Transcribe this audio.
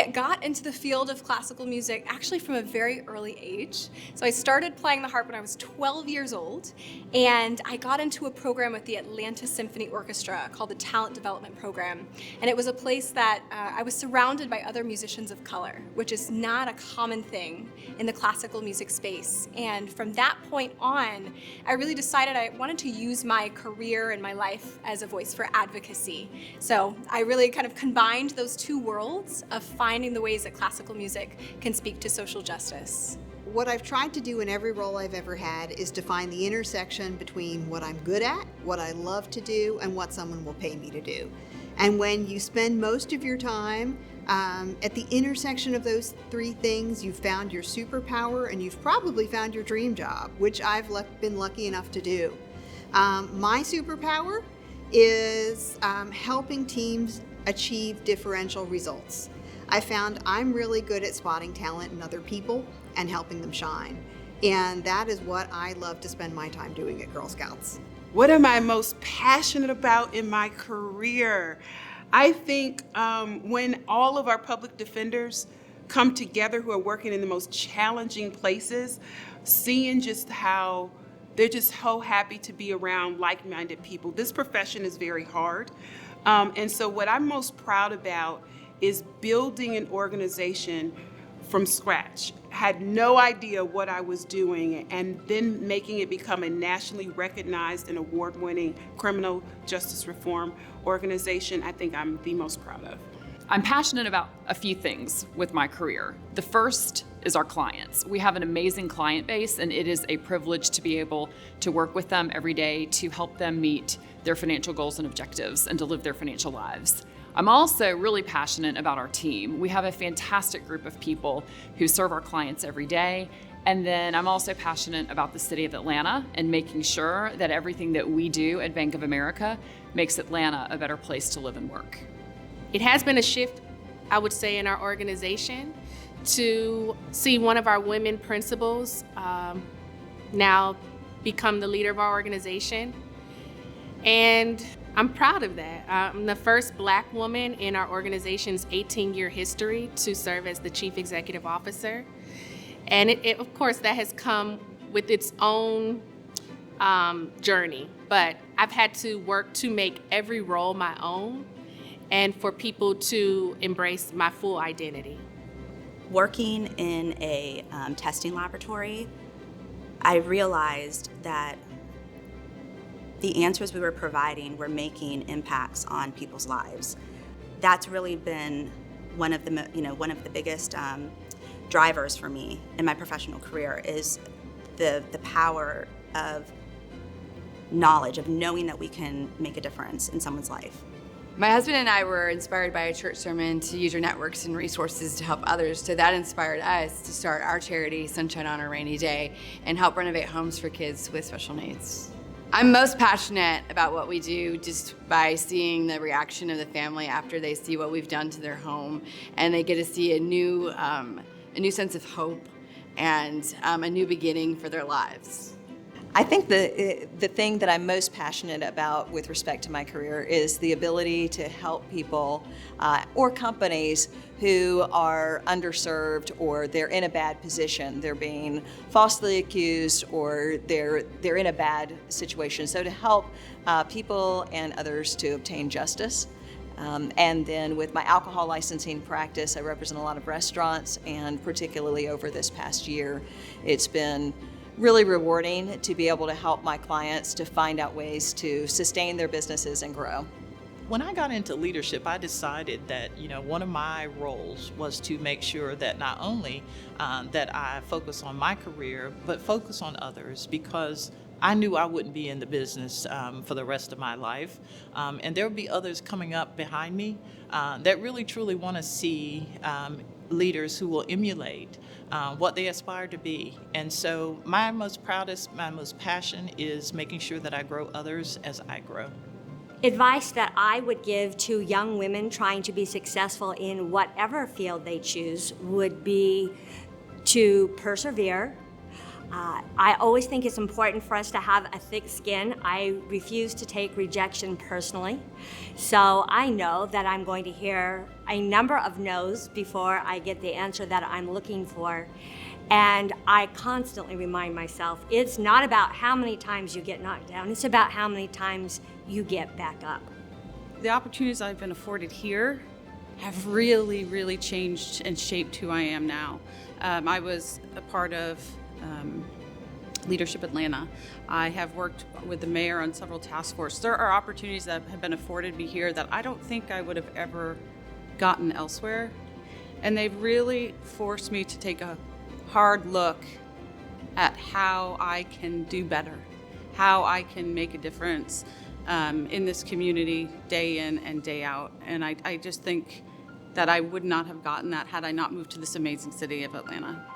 I got into the field of classical music actually from a very early age. So I started playing the harp when I was 12 years old, and I got into a program with the Atlanta Symphony Orchestra called the Talent Development Program. And it was a place that I was surrounded by other musicians of color, which is not a common thing in the classical music space. And from that point on, I really decided I wanted to use my career and my life as a voice for advocacy. So I really kind of combined those two worlds of finding the ways that classical music can speak to social justice. What I've tried to do in every role I've ever had is to find the intersection between what I'm good at, what I love to do, and what someone will pay me to do. And when you spend most of your time at the intersection of those three things, you've found your superpower and you've probably found your dream job, which I've been lucky enough to do. My superpower is helping teams achieve differential results. I found I'm really good at spotting talent in other people and helping them shine. And that is what I love to spend my time doing at Girl Scouts. What am I most passionate about in my career? I think when all of our public defenders come together who are working in the most challenging places, seeing just how they're just so happy to be around like-minded people. This profession is very hard. And so what I'm most proud about is building an organization from scratch. Had no idea what I was doing, and then making it become a nationally recognized and award-winning criminal justice reform organization, I think I'm the most proud of. I'm passionate about a few things with my career. The first is our clients. We have an amazing client base, and it is a privilege to be able to work with them every day to help them meet their financial goals and objectives and to live their financial lives. I'm also really passionate about our team. We have a fantastic group of people who serve our clients every day. And then I'm also passionate about the city of Atlanta and making sure that everything that we do at Bank of America makes Atlanta a better place to live and work. It has been a shift, I would say, in our organization to see one of our women principals now become the leader of our organization. And I'm proud of that. I'm the first Black woman in our organization's 18-year history to serve as the Chief Executive Officer. And it, of course, that has come with its own journey. But I've had to work to make every role my own and for people to embrace my full identity. Working in a testing laboratory, I realized that the answers we were providing were making impacts on people's lives. That's really been one of the biggest drivers for me in my professional career is the power of knowledge, of knowing that we can make a difference in someone's life. My husband and I were inspired by a church sermon to use your networks and resources to help others. So that inspired us to start our charity, Sunshine on a Rainy Day, and help renovate homes for kids with special needs. I'm most passionate about what we do just by seeing the reaction of the family after they see what we've done to their home, and they get to see a new sense of hope and a new beginning for their lives. I think the thing that I'm most passionate about with respect to my career is the ability to help people or companies who are underserved or they're in a bad position. They're being falsely accused or they're in a bad situation. So to help people and others to obtain justice. And then with my alcohol licensing practice, I represent a lot of restaurants, and particularly over this past year, it's been really rewarding to be able to help my clients to find out ways to sustain their businesses and grow. When I got into leadership, I decided that, one of my roles was to make sure that not only that I focus on my career, but focus on others, because I knew I wouldn't be in the business for the rest of my life. And there would be others coming up behind me that really truly want to see leaders who will emulate what they aspire to be. And so my most passion is making sure that I grow others as I grow. Advice that I would give to young women trying to be successful in whatever field they choose would be to persevere, I always think it's important for us to have a thick skin. I refuse to take rejection personally. So I know that I'm going to hear a number of no's before I get the answer that I'm looking for. And I constantly remind myself, it's not about how many times you get knocked down, it's about how many times you get back up. The opportunities I've been afforded here have really, really changed and shaped who I am now. I was a part of Leadership Atlanta. I have worked with the mayor on several task forces. There are opportunities that have been afforded me here that I don't think I would have ever gotten elsewhere. And they've really forced me to take a hard look at how I can do better, how I can make a difference in this community day in and day out. And I just think that I would not have gotten that had I not moved to this amazing city of Atlanta.